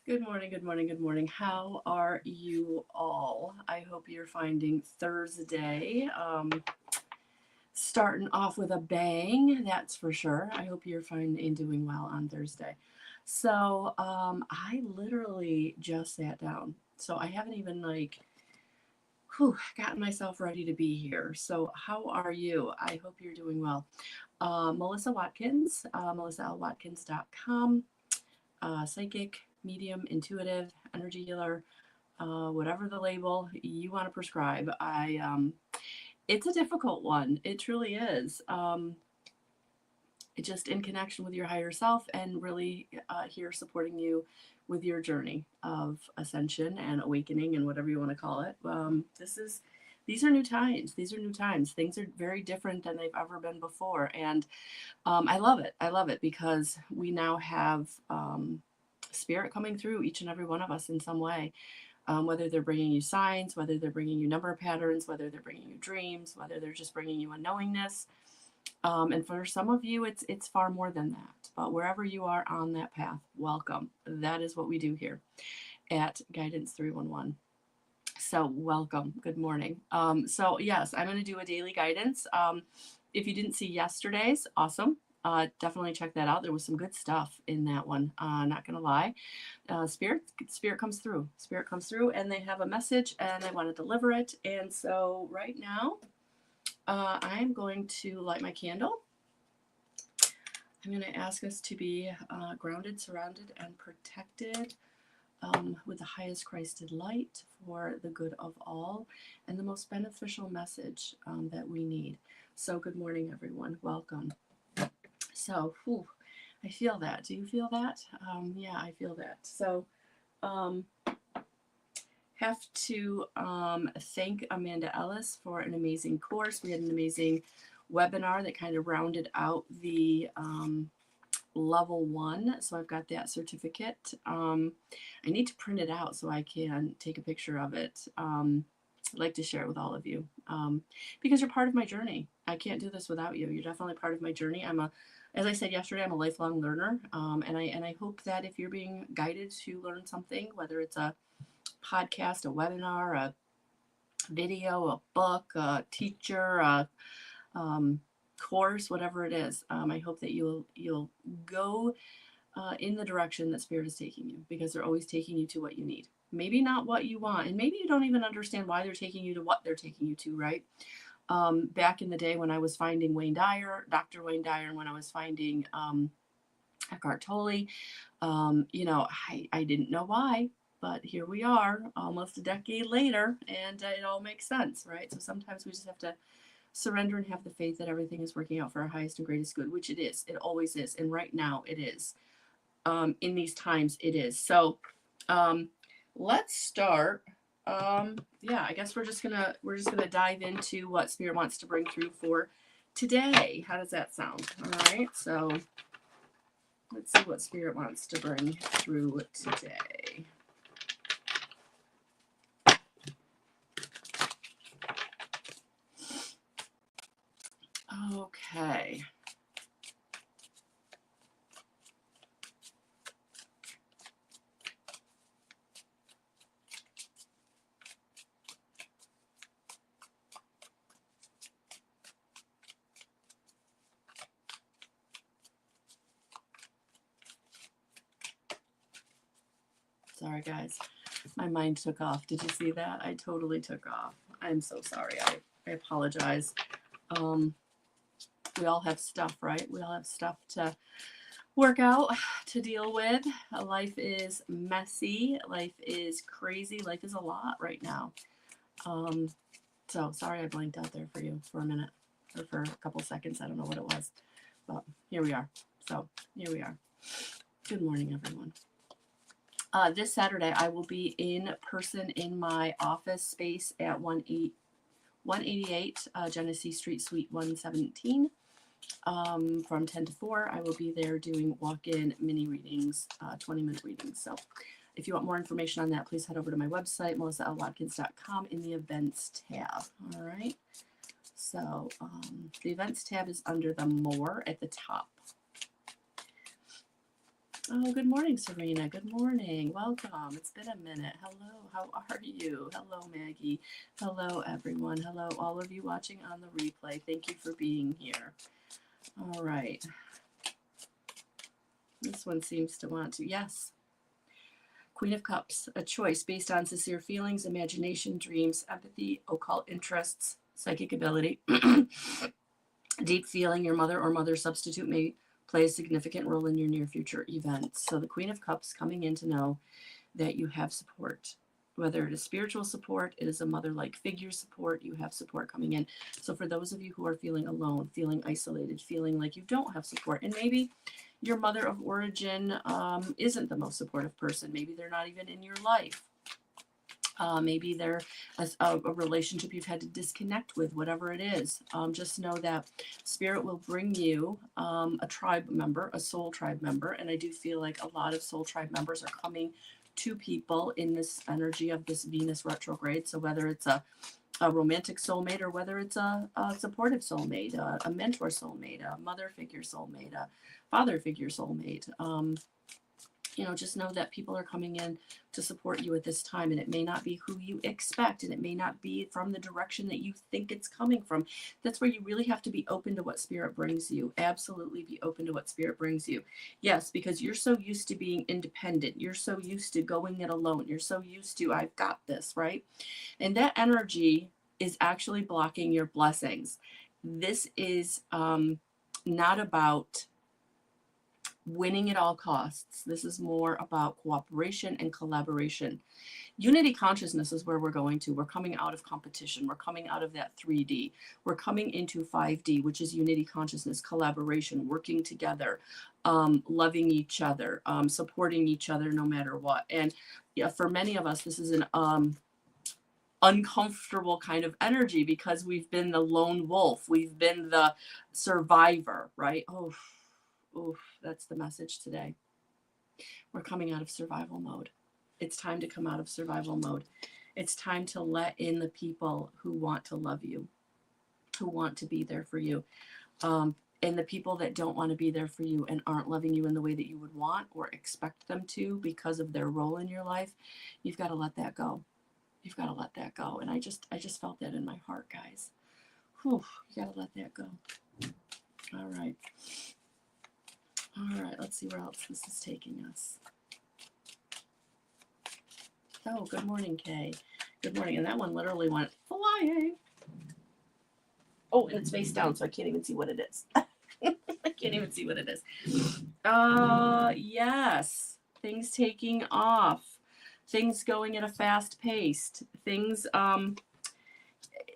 Good morning, good morning, good morning. How are you all? I hope you're finding Thursday starting off with a bang, that's for sure. I hope you're fine and doing well on Thursday. I literally just sat down. So I haven't even gotten myself ready to be here. So how are you? I hope you're doing well. Melissa Watkins, melissaalwatkins.com, psychic, medium, intuitive, energy healer, whatever the label you want to prescribe. It's a difficult one. It truly is. It's just in connection with your higher self and really here supporting you with your journey of ascension and awakening and whatever you want to call it. These are new times. These are new times. Things are very different than they've ever been before, and I love it. I love it because we now have spirit coming through each and every one of us in some way. Whether they're bringing you signs, whether they're bringing you number patterns, whether they're bringing you dreams, whether they're just bringing you a knowingness. And for some of you, it's far more than that. But wherever you are on that path, welcome. That is what we do here at Guidance 311. So welcome. Good morning. Yes, I'm going to do a daily guidance. If you didn't see yesterday's, awesome. Definitely check that out. There was some good stuff in that one. Not gonna lie. Spirit comes through. Spirit comes through, and they have a message, and I want to deliver it. And so right now, I'm going to light my candle. I'm going to ask us to be grounded, surrounded, and protected with the highest Christed light for the good of all and the most beneficial message that we need. So good morning, everyone. Welcome. So, I feel that. Do you feel that? Yeah, I feel that. So, have to thank Amanda Ellis for an amazing course. We had an amazing webinar that kind of rounded out the level 1. So I've got that certificate. I need to print it out so I can take a picture of it. I'd like to share it with all of you because you're part of my journey. I can't do this without you. You're definitely part of my journey. As I said yesterday, I'm a lifelong learner, and I hope that if you're being guided to learn something, whether it's a podcast, a webinar, a video, a book, a teacher, a course, whatever it is, I hope that you'll go in the direction that Spirit is taking you, because they're always taking you to what you need. Maybe not what you want, and maybe you don't even understand why they're taking you to what they're taking you to, right? Back in the day when I was finding Dr. Wayne Dyer, and when I was finding Eckhart Tolle, I didn't know why, but here we are almost a decade later, and it all makes sense, right? So sometimes we just have to surrender and have the faith that everything is working out for our highest and greatest good, which it is. It always is. And right now it is. In these times it is. So let's start. I guess we're just gonna dive into what Spirit wants to bring through for today. How does that sound? All right. So let's see what Spirit wants to bring through today. Okay. Sorry, guys. My mind took off. Did you see that? I totally took off. I'm so sorry. I apologize. We all have stuff, right? We all have stuff to work out, to deal with. Life is messy. Life is crazy. Life is a lot right now. So sorry I blanked out there for you for a minute or for a couple seconds. I don't know what it was, but here we are. So here we are. Good morning, everyone. This Saturday, I will be in person in my office space at 188 Genesee Street, Suite 117. From 10 to 4, I will be there doing walk-in mini readings, 20-minute readings. So if you want more information on that, please head over to my website, melissaalwatkins.com, in the events tab. All right. So the events tab is under the more at the top. Oh, good morning, Serena. Good morning. Welcome. It's been a minute. Hello. How are you? Hello, Maggie. Hello, everyone. Hello, all of you watching on the replay. Thank you for being here. All right. This one seems to want to. Yes. Queen of Cups, a choice based on sincere feelings, imagination, dreams, empathy, occult interests, psychic ability, deep feeling. Your mother or mother substitute may play a significant role in your near future events. So the Queen of Cups coming in to know that you have support, whether it is spiritual support, it is a mother-like figure support, you have support coming in. So for those of you who are feeling alone, feeling isolated, feeling like you don't have support, and maybe your mother of origin isn't the most supportive person, maybe they're not even in your life. Maybe they're a relationship you've had to disconnect with, whatever it is. Just know that Spirit will bring you a tribe member, a soul tribe member. And I do feel like a lot of soul tribe members are coming to people in this energy of this Venus retrograde. So whether it's a romantic soulmate or whether it's a supportive soulmate, a mentor soulmate, a mother figure soulmate, a father figure soulmate. Just know that people are coming in to support you at this time, and it may not be who you expect, and it may not be from the direction that you think it's coming from. That's where you really have to be open to what Spirit brings you. Absolutely be open to what Spirit brings you. Yes, because you're so used to being independent. You're so used to going it alone. You're so used to, I've got this, right? And that energy is actually blocking your blessings. This is not about winning at all costs. This is more about cooperation and collaboration. Unity consciousness is where we're going to. We're coming out of competition. We're coming out of that 3D. We're coming into 5D, which is unity consciousness, collaboration, working together, loving each other, supporting each other no matter what. And yeah, for many of us, this is an uncomfortable kind of energy because we've been the lone wolf. We've been the survivor, right? Oof, that's the message today. We're coming out of survival mode. It's time to come out of survival mode. It's time to let in the people who want to love you, who want to be there for you. And the people that don't want to be there for you and aren't loving you in the way that you would want or expect them to because of their role in your life, you've got to let that go. You've got to let that go. And I just felt that in my heart, guys. Whew, you got to let that go. All right. All right, let's see where else this is taking us. Oh, good morning, Kay. Good morning. And that one literally went flying. Oh, and it's face down, so I can't even see what it is. I can't even see what it is. Yes. Things taking off. Things going at a fast pace. Things,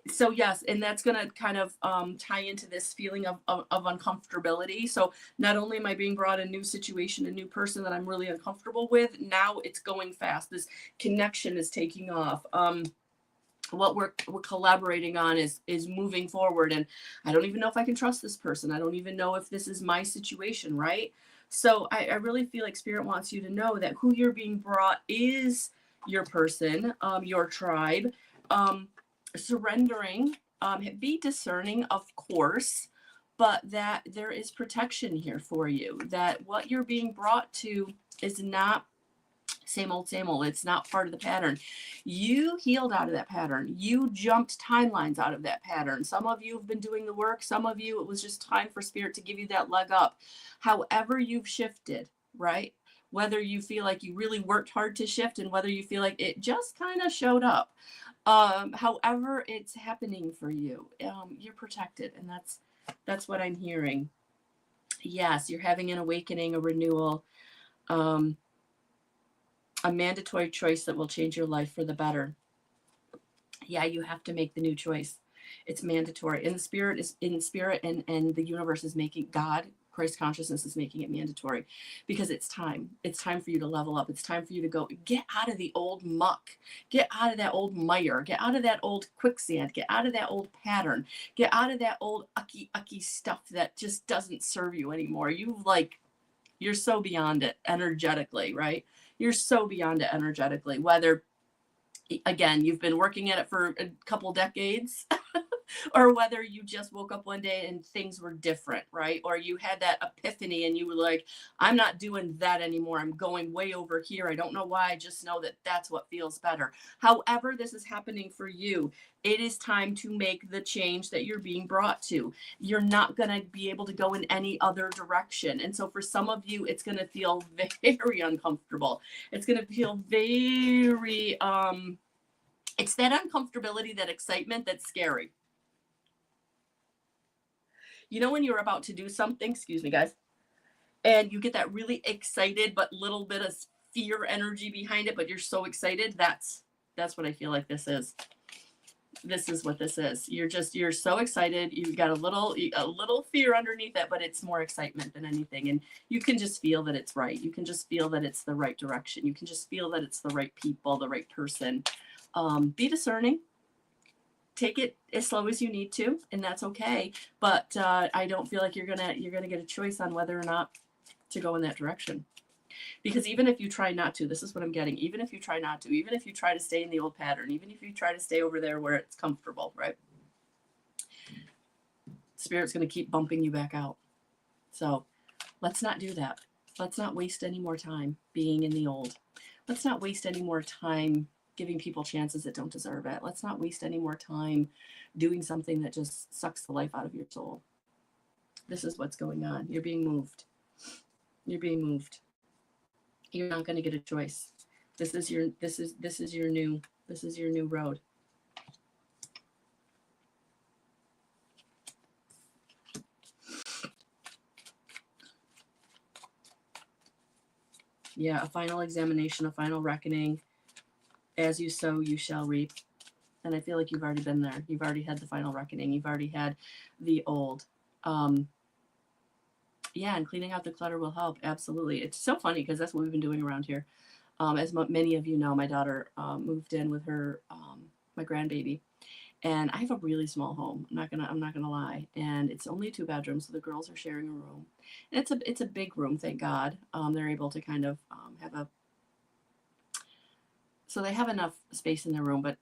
so yes, and that's going to kind of tie into this feeling of uncomfortability. So not only am I being brought a new situation, a new person that I'm really uncomfortable with, now it's going fast. This connection is taking off. What we're collaborating on is moving forward, and I don't even know if I can trust this person. I don't even know if this is my situation, right? So I really feel like Spirit wants you to know that who you're being brought is your person, your tribe. Surrendering, be discerning, of course, but that there is protection here for you, that what you're being brought to is not same old, same old. It's not part of the pattern. You healed out of that pattern. You jumped timelines out of that pattern. Some of you have been doing the work. Some of you, it was just time for Spirit to give you that leg up. However you've shifted, right? Whether you feel like you really worked hard to shift and whether you feel like it just kind of showed up. However it's happening for you, you're protected, and that's what I'm hearing. Yes, you're having an awakening, a renewal, a mandatory choice that will change your life for the better. Yeah, you have to make the new choice. It's mandatory, and the Spirit is in Spirit, and the universe is making God. Christ consciousness is making it mandatory because it's time. It's time for you to level up. It's time for you to go get out of the old muck, get out of that old mire, get out of that old quicksand, get out of that old pattern, get out of that old ucky stuff that just doesn't serve you anymore. You're so beyond it energetically, right? You're so beyond it energetically, whether, again, you've been working at it for a couple decades or whether you just woke up one day and things were different, right? Or you had that epiphany and you were like, I'm not doing that anymore. I'm going way over here. I don't know why. I just know that that's what feels better. However, this is happening for you. It is time to make the change that you're being brought to. You're not going to be able to go in any other direction. And so for some of you, it's going to feel very uncomfortable. It's going to feel very, it's that uncomfortability, that excitement that's scary. You know, when you're about to do something, excuse me, guys, and you get that really excited, but little bit of fear energy behind it, but you're so excited. That's what I feel like this is. This is what this is. You're so excited. You've got a little fear underneath it, but it's more excitement than anything. And you can just feel that it's right. You can just feel that it's the right direction. You can just feel that it's the right people, the right person. Be discerning. Take it as slow as you need to, and that's okay. But I don't feel like you're gonna get a choice on whether or not to go in that direction. Because even if you try not to, this is what I'm getting. Even if you try not to, even if you try to stay in the old pattern, even if you try to stay over there where it's comfortable, right? Spirit's gonna keep bumping you back out. So let's not do that. Let's not waste any more time being in the old. Let's not waste any more time giving people chances that don't deserve it. Let's not waste any more time doing something that just sucks the life out of your soul. This is what's going on. You're being moved. You're being moved. You're not going to get a choice. This is your new road. Yeah, a final examination, a final reckoning. As you sow, you shall reap. And I feel like you've already been there. You've already had the final reckoning. You've already had the old. Yeah, and cleaning out the clutter will help. Absolutely. It's so funny because that's what we've been doing around here. As many of you know, my daughter moved in with her, my grandbaby. And I have a really small home. I'm not gonna lie. And it's only 2 bedrooms, so the girls are sharing a room. And it's a big room, thank God. They're able to kind of so they have enough space in their room, but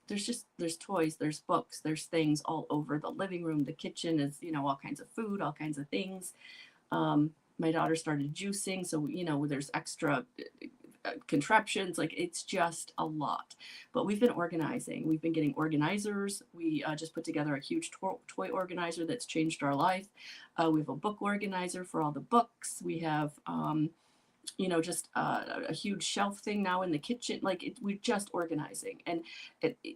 there's toys, there's books, there's things all over the living room. The kitchen is, all kinds of food, all kinds of things. My daughter started juicing, so there's extra contraptions. Like, it's just a lot. But we've been organizing. We've been getting organizers. We just put together a huge toy organizer that's changed our life. We have a book organizer for all the books. We have just a huge shelf thing now in the kitchen. Like, we're just organizing, and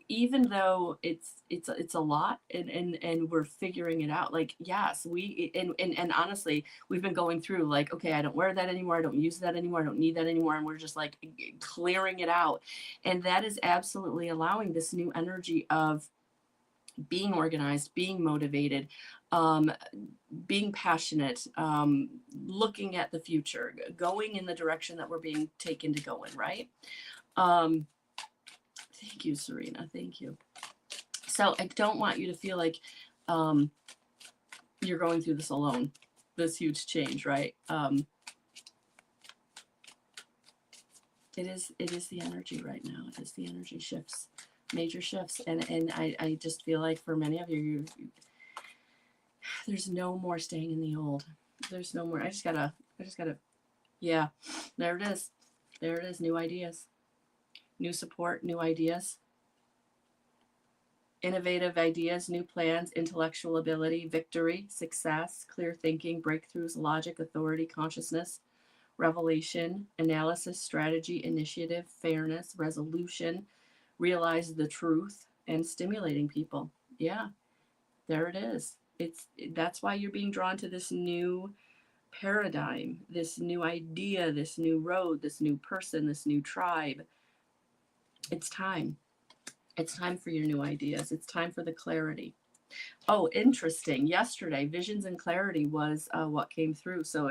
even though it's a lot, and we're figuring it out. Like, yes, and honestly, we've been going through, like, okay, I don't wear that anymore, I don't use that anymore, I don't need that anymore, and we're just like clearing it out. And that is absolutely allowing this new energy of being organized, being motivated, being passionate, looking at the future, going in the direction that we're being taken to go in, right? Thank you, Serena. Thank you. So I don't want you to feel like you're going through this alone, this huge change, right? It is the energy right now. It is the energy shifts, major shifts. And I just feel like for many of you, there's no more staying in the old. There's no more. I just gotta, yeah, there it is. There it is. New ideas, new support, new ideas, innovative ideas, new plans, intellectual ability, victory, success, clear thinking, breakthroughs, logic, authority, consciousness, revelation, analysis, strategy, initiative, fairness, resolution, realize the truth, and stimulating people. Yeah, there it is. That's why you're being drawn to this new paradigm, this new idea, this new road, this new person, this new tribe. It's time. It's time for your new ideas. It's time for the clarity. Oh, interesting. Yesterday, visions and clarity was what came through. So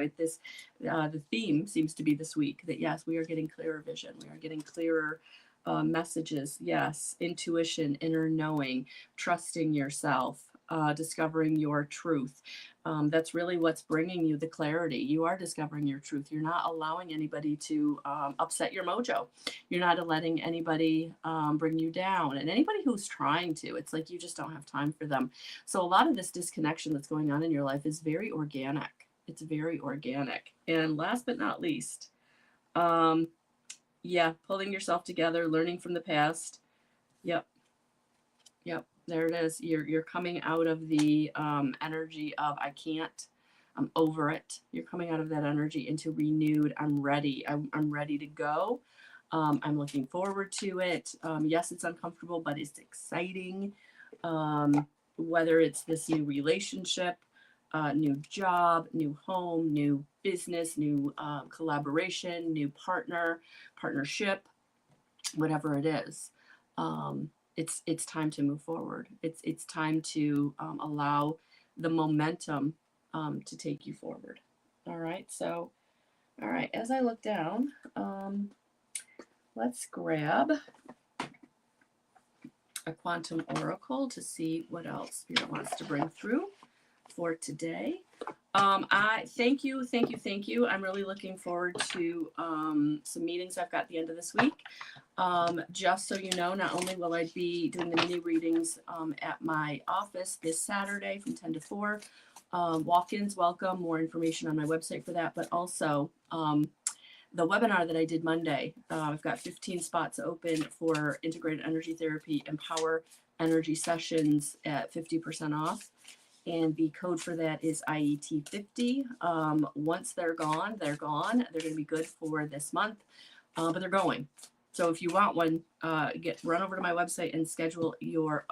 the theme seems to be this week that, yes, we are getting clearer vision. We are getting clearer messages. Yes, intuition, inner knowing, trusting yourself. discovering your truth. That's really what's bringing you the clarity. You are discovering your truth. You're not allowing anybody to upset your mojo. You're not letting anybody bring you down. And anybody who's trying to, it's like you just don't have time for them. So a lot of this disconnection that's going on in your life is very organic. It's very organic. And last but not least, yeah, pulling yourself together, learning from the past. Yep. Yep, there it is. You're coming out of the energy of I can't, I'm over it. You're coming out of that energy into renewed. I'm ready. I'm ready to go. I'm looking forward to it. Yes, it's uncomfortable, but it's exciting. Whether it's this new relationship, new job, new home, new business, new collaboration, new partnership, whatever it is. It's time to move forward. It's time to allow the momentum to take you forward. All right. So, all right. As I look down, let's grab a quantum oracle to see what else Spirit wants to bring through for today. I thank you. I'm really looking forward to some meetings I've got at the end of this week. Just so you know, not only will I be doing the mini readings at my office this Saturday from 10 to 4. Walk-ins welcome. More information on my website for that, but also the webinar that I did Monday. I've got 15 spots open for integrated energy therapy and power energy sessions at 50% off. And the code for that is IET50. Once they're gone. They're going to be good for this month, but they're going. So if you want one, run over to my website and schedule your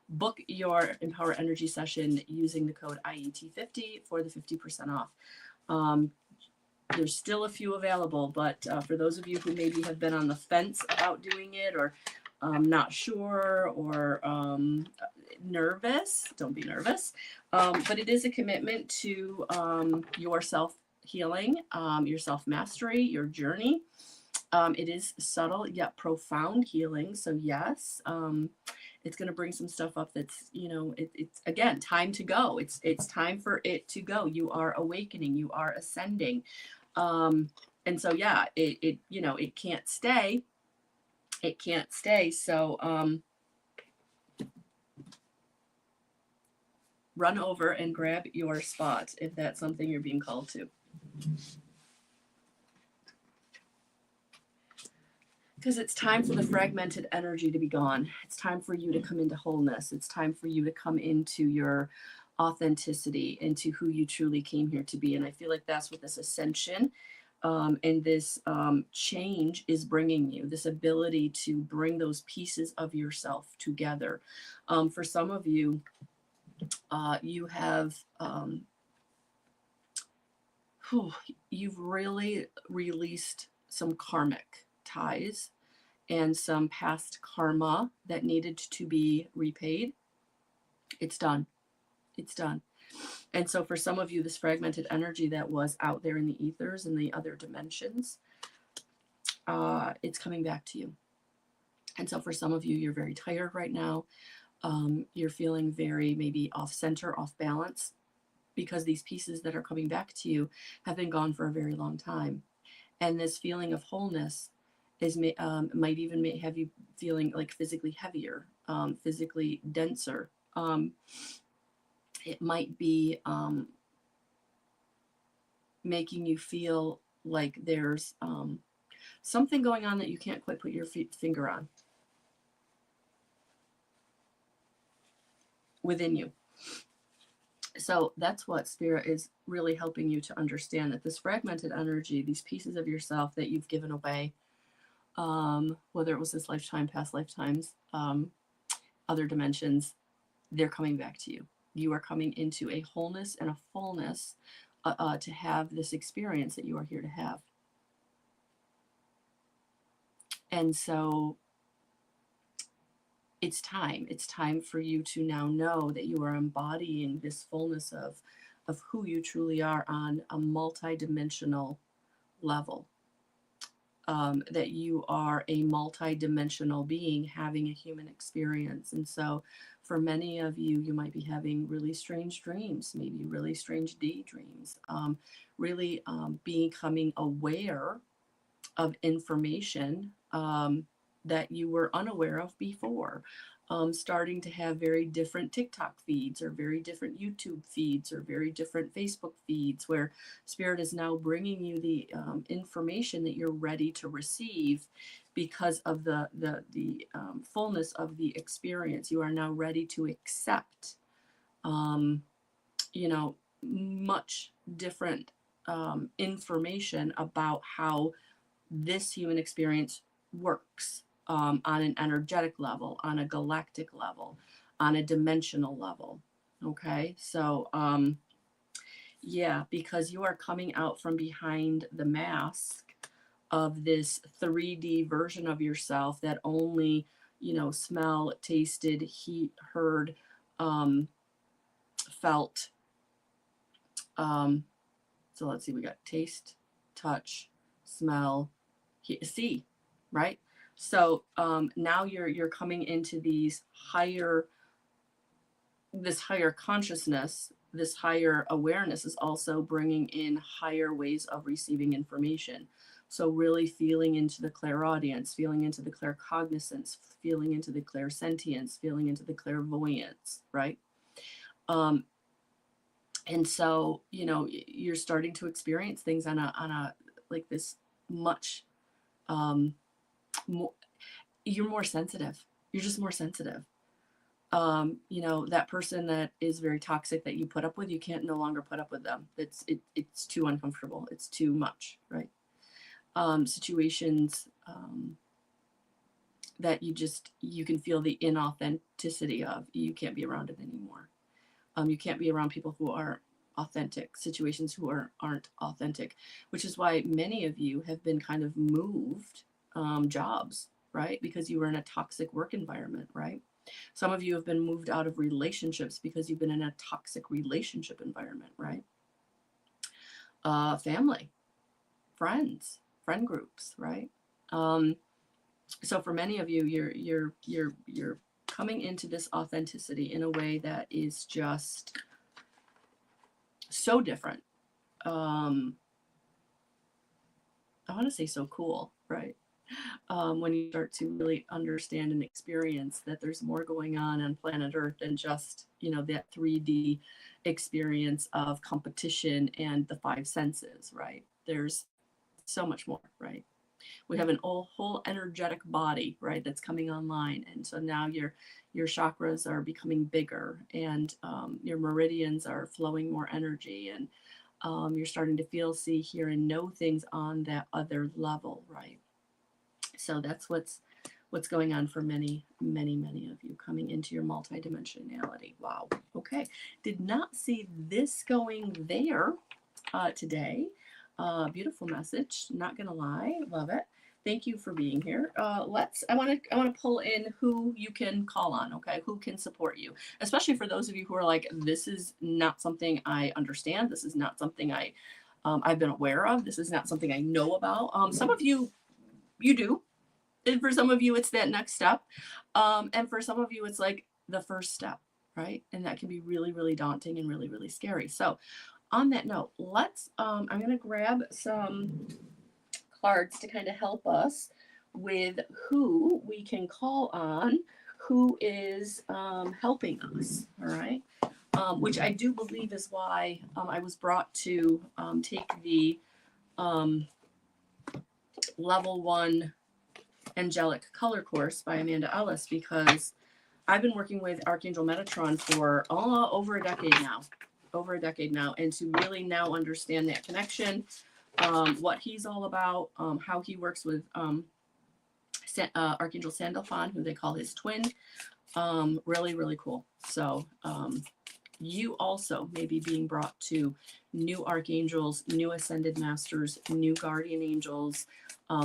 book your Empower Energy session using the code IET50 for the 50% off. There's still a few available, but for those of you who maybe have been on the fence about doing it or not sure or nervous, don't be nervous. But it is a commitment to your self-healing, your self-mastery, your journey. It is subtle yet profound healing. So yes, it's going to bring some stuff up that's, it's again, time to go. It's time for it to go. You are awakening, you are ascending. And so, yeah, it can't stay. It can't stay. So, run over and grab your spot if that's something you're being called to. Because it's time for the fragmented energy to be gone. It's time for you to come into wholeness. It's time for you to come into your authenticity, into who you truly came here to be. And I feel like that's what this ascension and this change is bringing you, this ability to bring those pieces of yourself together. For some of you, you have, you've really released some karmic ties and some past karma that needed to be repaid. It's done. It's done. And so for some of you, this fragmented energy that was out there in the ethers and the other dimensions, it's coming back to you. And so for some of you, you're very tired right now. You're feeling very maybe off center, off balance, because these pieces that are coming back to you have been gone for a very long time. And this feeling of wholeness is might even have you feeling like physically heavier, physically denser. It might be making you feel like there's something going on that you can't quite put your finger on within you. So that's what Spirit is really helping you to understand, that this fragmented energy, these pieces of yourself that you've given away, whether it was this lifetime, past lifetimes, other dimensions, they're coming back to you. You are coming into a wholeness and a fullness to have this experience that you are here to have. And so it's time for you to now know that you are embodying this fullness of who you truly are on a multi-dimensional level. that you are a multi-dimensional being having a human experience. And so for many of you, you might be having really strange dreams, maybe really strange daydreams, really becoming aware of information that you were unaware of before. Starting to have very different TikTok feeds or very different YouTube feeds or very different Facebook feeds where Spirit is now bringing you the information that you're ready to receive because of the fullness of the experience. You are now ready to accept, you know, much different information about how this human experience works on an energetic level, on a galactic level, on a dimensional level. Okay, so yeah, because you are coming out from behind the mask of this 3D version of yourself that only, you know, smell, tasted, heard, felt. So let's see, we got taste, touch, smell, see, right? So now you're coming into this higher consciousness. This higher awareness is also bringing in higher ways of receiving information. So really feeling into the clairaudience, feeling into the claircognizance, feeling into the clairsentience, feeling into the clairvoyance, right? And so, you know, you're starting to experience things on a like this much more, you're more sensitive. You're just more sensitive. You know, that person that is very toxic that you put up with, you can't no longer put up with them. It's too uncomfortable. It's too much, right? Situations that you can feel the inauthenticity of. You can't be around it anymore. You can't be around people who are authentic, situations who aren't authentic, which is why many of you have been kind of moved jobs, right? Because you were in a toxic work environment, right? Some of you have been moved out of relationships because you've been in a toxic relationship environment, right? Family, friends, friend groups, right? So for many of you, you're coming into this authenticity in a way that is just so different. I want to say so cool, right? When you start to really understand and experience that there's more going on planet Earth than just, you know, that 3D experience of competition and the five senses, right? There's so much more, right? We have an whole energetic body, right, that's coming online, and so now your chakras are becoming bigger, and your meridians are flowing more energy, and you're starting to feel, see, hear, and know things on that other level, right? So that's what's going on for many of you coming into your multidimensionality. Wow. Okay. Did not see this going there today. Beautiful message. Not gonna lie, love it. Thank you for being here. I want to pull in who you can call on. Okay, who can support you, especially for those of you who are like, this is not something I understand. This is not something I've been aware of. This is not something I know about. Some of you do. And for some of you, it's that next step. And for some of you, it's like the first step, right? And that can be really, really daunting and really, really scary. So on that note, I'm going to grab some cards to kind of help us with who we can call on, who is helping us, all right? Which I do believe is why I was brought to take the level 1 angelic color course by Amanda Ellis, because I've been working with Archangel Metatron for over a decade now, and to really now understand that connection, what he's all about, how he works with Archangel Sandalphon, who they call his twin, really, really cool. So you also may be being brought to new archangels, new ascended masters, new guardian angels,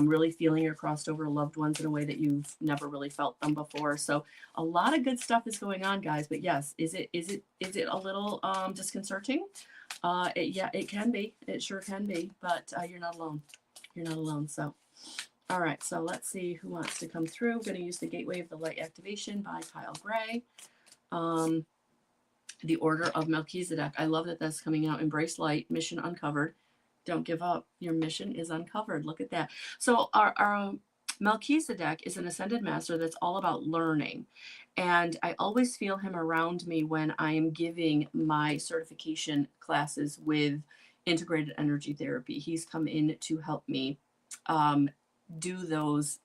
really feeling your crossed over loved ones in a way that you've never really felt them before. So a lot of good stuff is going on, guys. But yes, is it a little disconcerting? Yeah, it can be. It sure can be. But you're not alone. You're not alone. So All right, so let's see who wants to come through. I'm going to use the Gateway of the Light Activation by Kyle Gray. The Order of Melchizedek. I love that that's coming out. Embrace light, mission uncovered. Don't give up. Your mission is uncovered. Look at that. So our Melchizedek is an ascended master that's all about learning. And I always feel him around me when I am giving my certification classes with integrated energy therapy. He's come in to help me do those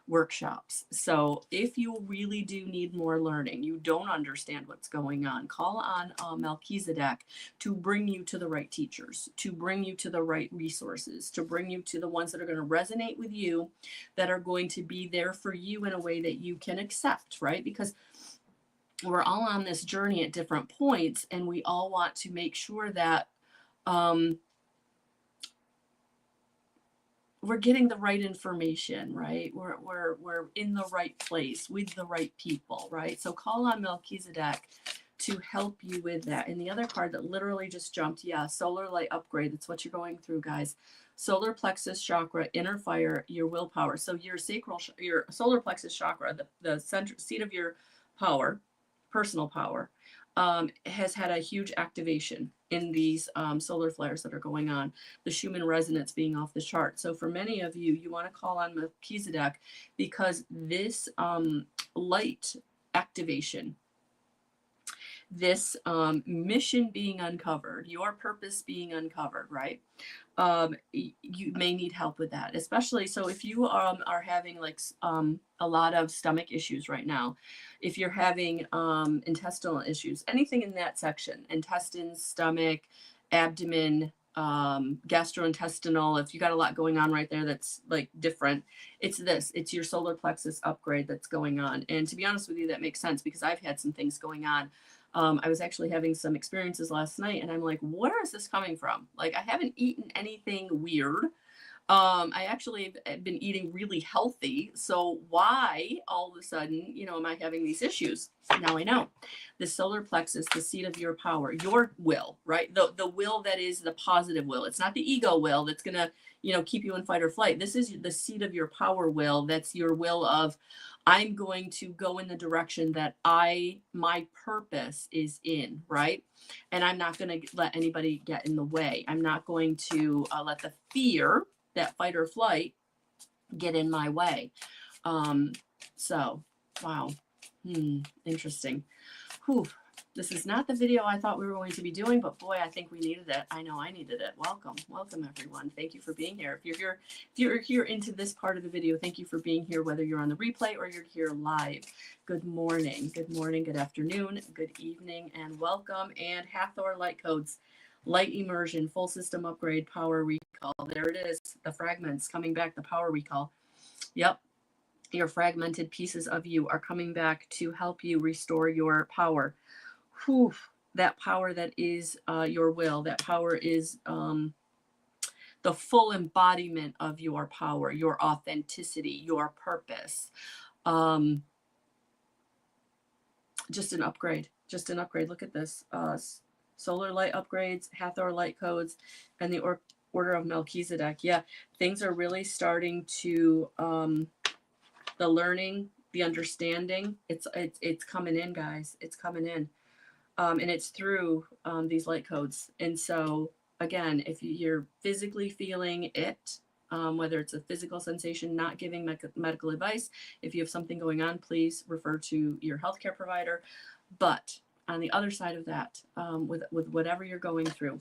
workshops. So if you really do need more learning, you don't understand what's going on, call on Melchizedek to bring you to the right teachers, to bring you to the right resources, to bring you to the ones that are going to resonate with you, that are going to be there for you in a way that you can accept, right? Because we're all on this journey at different points, and we all want to make sure that we're getting the right information, right? We're in the right place with the right people, right? So call on Melchizedek to help you with that. And the other card that literally just jumped, yeah, solar light upgrade. That's what you're going through, guys. Solar plexus chakra, inner fire, your willpower. So your sacral, your solar plexus chakra, the center seat of your power, personal power, has had a huge activation in these solar flares that are going on. The Schumann resonance being off the chart. So for many of you, you want to call on Melchizedek because this light activation, this mission being uncovered, your purpose being uncovered, right? You may need help with that, especially so if you are having like a lot of stomach issues right now, if you're having intestinal issues, anything in that section, intestines, stomach, abdomen, gastrointestinal, if you got a lot going on right there that's like different, it's your solar plexus upgrade that's going on. And to be honest with you, that makes sense because I've had some things going on. I was actually having some experiences last night and I'm like, where is this coming from? Like, I haven't eaten anything weird. I actually have been eating really healthy. So why all of a sudden, am I having these issues? Now I know. The solar plexus, the seat of your power, your will, right? The will that is the positive will. It's not the ego will that's going to, keep you in fight or flight. This is the seat of your power will. That's your will of, I'm going to go in the direction that my purpose is in, right? And I'm not going to let anybody get in the way. I'm not going to let the fear, that fight or flight, get in my way. So, wow. Interesting. Whew. This is not the video I thought we were going to be doing, but boy, I think we needed it. I know I needed it. Welcome everyone. Thank you for being here. If you're here into this part of the video, thank you for being here, whether you're on the replay or you're here live. Good morning, good afternoon, good evening, and welcome. And Hathor light codes, light immersion, full system upgrade, power recall. There it is. The fragments coming back, the power recall. Yep. Your fragmented pieces of you are coming back to help you restore your power. Whew, that power that is your will, that power is the full embodiment of your power, your authenticity, your purpose. Just an upgrade. Look at this. Solar light upgrades, Hathor light codes, and the Order of Melchizedek. Yeah, things are really starting to, the learning, the understanding, it's coming in, guys. It's coming in. And it's through these light codes. And so, again, if you're physically feeling it, whether it's a physical sensation, not giving medical advice, if you have something going on, please refer to your healthcare provider. But on the other side of that, with whatever you're going through,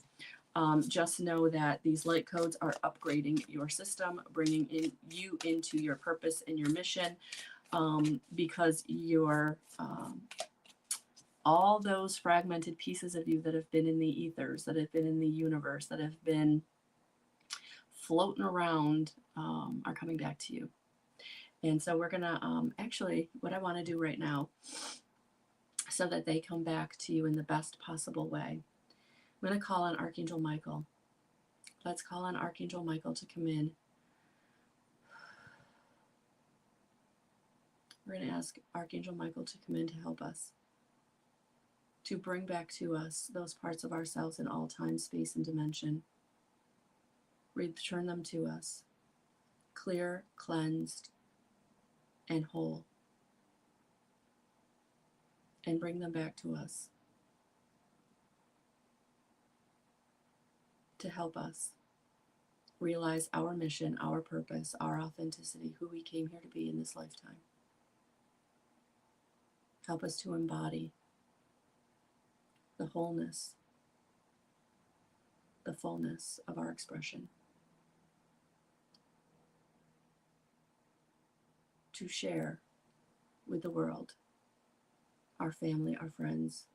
just know that these light codes are upgrading your system, bringing you into your purpose and your mission, because you're all those fragmented pieces of you that have been in the ethers, that have been in the universe, that have been floating around, are coming back to you. And so we're going to, actually, what I want to do right now, so that they come back to you in the best possible way, I'm going to call on Archangel Michael. Let's call on Archangel Michael to come in. We're going to ask Archangel Michael to come in to help us, to bring back to us those parts of ourselves in all time, space, and dimension. Return them to us. clear, cleansed, and whole, and bring them back to us to help us realize our mission, our purpose, our authenticity, who we came here to be in this lifetime. Help us to embody the wholeness, the fullness of our expression. To share with the world, our family, our friends,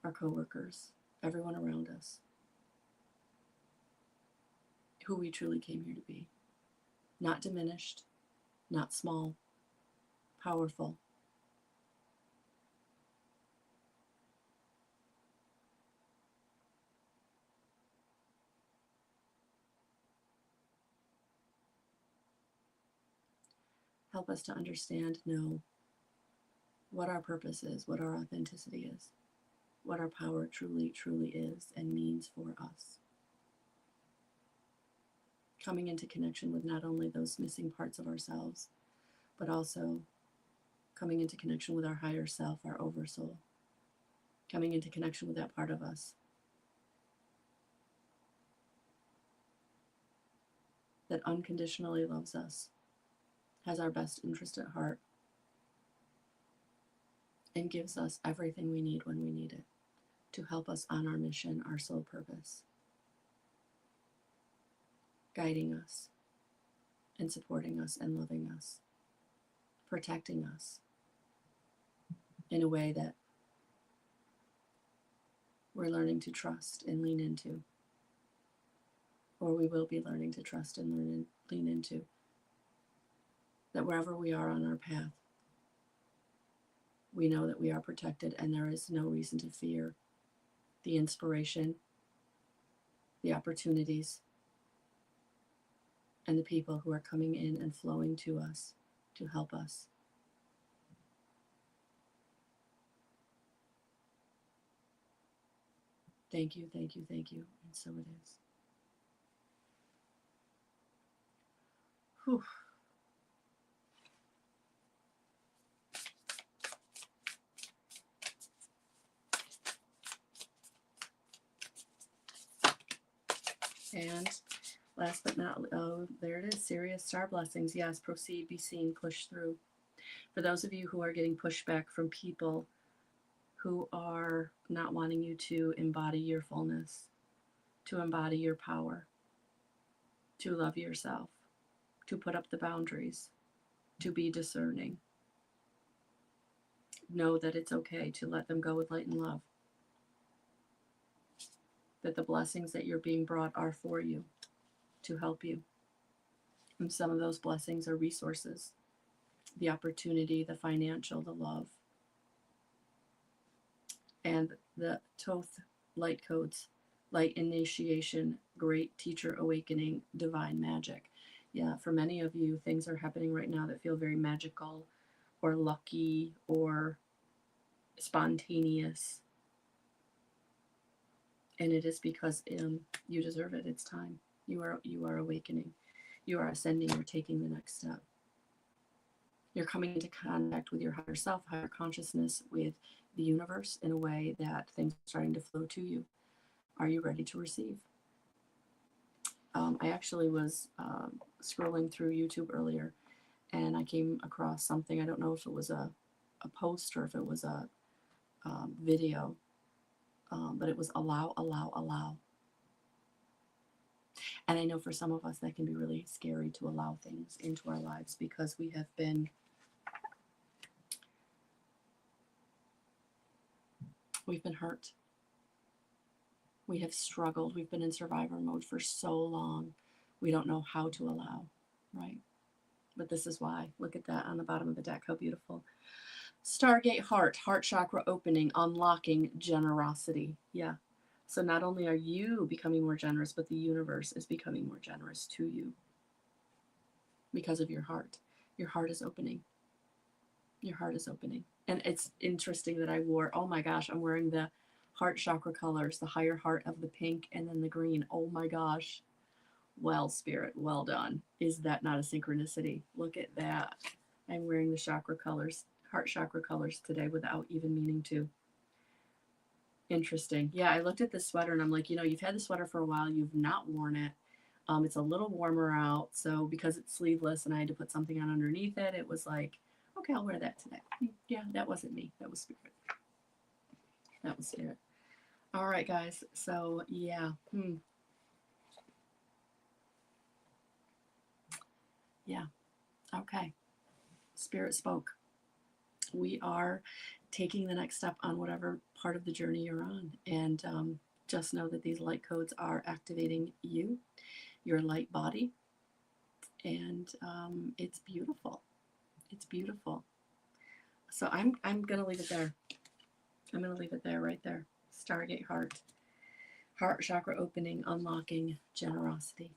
our coworkers, everyone around us, who we truly came here to be. Not diminished, not small, powerful. Help us to understand, know what our purpose is, what our authenticity is, what our power truly, truly is and means for us. Coming into connection with not only those missing parts of ourselves, but also coming into connection with our higher self, our oversoul. Coming into connection with that part of us that unconditionally loves us, has our best interest at heart, and gives us everything we need when we need it to help us on our mission, our soul purpose, guiding us and supporting us and loving us, protecting us in a way that we're learning to trust and lean into, or we will be learning to trust and lean into, that wherever we are on our path, we know that we are protected and there is no reason to fear the inspiration, the opportunities, and the people who are coming in and flowing to us to help us. Thank you, thank you, thank you. And so it is. Whew. And last but not, oh, there it is, serious star blessings. Yes, proceed, be seen, push through. For those of you who are getting pushback from people who are not wanting you to embody your fullness, to embody your power, to love yourself, to put up the boundaries, to be discerning, know that it's okay to let them go with light and love. That the blessings that you're being brought are for you, to help you. And some of those blessings are resources, the opportunity, the financial, the love. And the Thoth light codes, light initiation, great teacher awakening, divine magic. Yeah, for many of you, things are happening right now that feel very magical or lucky or spontaneous. And it is because you deserve it. It's time. You are awakening. You are ascending. You're taking the next step. You're coming into contact with your higher self, higher consciousness, with the universe in a way that things are starting to flow to you. Are you ready to receive? I actually was scrolling through YouTube earlier, and I came across something. I don't know if it was a post or if it was a video, but it was allow, allow, allow. And I know for some of us that can be really scary to allow things into our lives because we've been hurt. We have struggled. We've been in survivor mode for so long. We don't know how to allow, right? But this is why. Look at that on the bottom of the deck. How beautiful. Stargate heart chakra opening, unlocking generosity. Yeah. So not only are you becoming more generous, but the universe is becoming more generous to you because of your heart. Your heart is opening. Your heart is opening. And it's interesting that I wore, oh my gosh, I'm wearing the heart chakra colors, the higher heart of the pink and then the green. Oh my gosh. Well, Spirit, well done. Is that not a synchronicity? Look at that. I'm wearing the chakra colors, heart chakra colors today without even meaning to. Interesting. Yeah, I looked at this sweater and I'm like, you've had the sweater for a while, you've not worn it. It's a little warmer out, so because it's sleeveless and I had to put something on underneath it, it was like, okay, I'll wear that today. Yeah, that wasn't me. That was Spirit. That was Spirit. All right, guys. So, yeah. Yeah. Okay. Spirit spoke. We are taking the next step on whatever part of the journey you're on. And just know that these light codes are activating you, your light body. And it's beautiful. It's beautiful. So I'm going to leave it there. I'm going to leave it there, right there. Stargate heart. Heart chakra opening, unlocking generosity.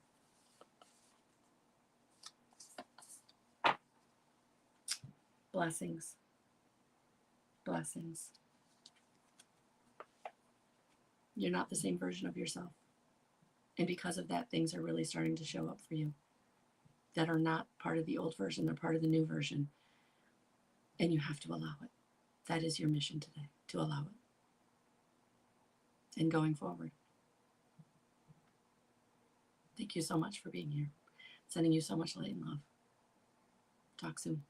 Blessings. Blessings. You're not the same version of yourself. And because of that, things are really starting to show up for you that are not part of the old version, they're part of the new version. And you have to allow it. That is your mission today, to allow it. And going forward. Thank you so much for being here. Sending you so much light and love. Talk soon.